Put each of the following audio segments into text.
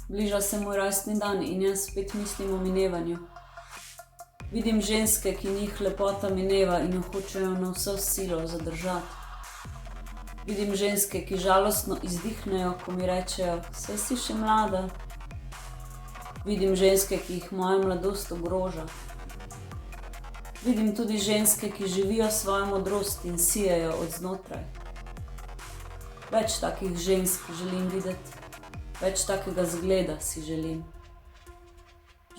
Bliža se moj rojstni dan in jaz spet mislim o minevanju. Vidim ženske, ki njih lepota mineva in jo hočejo na vso silo zadržati. Vidim ženske, ki žalostno izdihnejo, ko mi rečejo, saj si še mlada. Vidim ženske, ki jih moja mladost ogroža. Vidim tudi ženske, ki živijo svojo modrost in sijejo od znotraj. Več takih žensk želim videti, več takega zgleda si želim.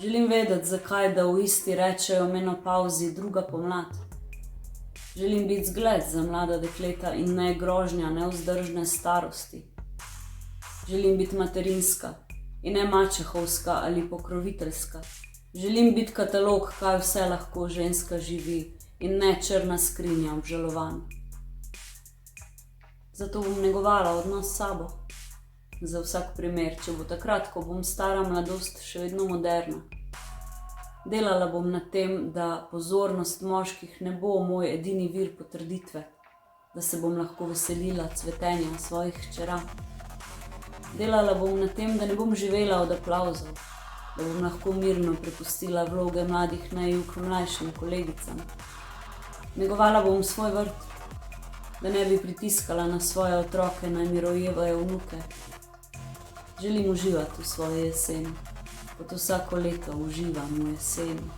Želim vedeti, zakaj, da v isti rečejo menopauzi druga pomlad. Želim biti zgled za mlada dekleta in ne grožnja nevzdržne starosti. Želim biti materinska in ne mačehovska ali pokroviteljska. Želim biti katalog, kaj vse lahko ženska živi in ne črna skrinja obžalovanj. Zato bom negovala odnos s sabo. Za vsak primer, če bo takrat, ko bom stara mladost še vedno moderna. Delala bom na tem, da pozornost moških ne bo moj edini vir potrditve, da se bom lahko veselila cvetenja svojih hčera. Delala bom na tem, da ne bom živela od aplavzov, da bom lahko mirno prepustila vloge mladih naivk mlajšim kolegicam. Negovala bom svoj vrt, da ne bi pritiskala na svoje otroke, naj mi rojevajo vnuke. Želim uživati v svoji jeseni, kot vsako leto uživam v jeseni.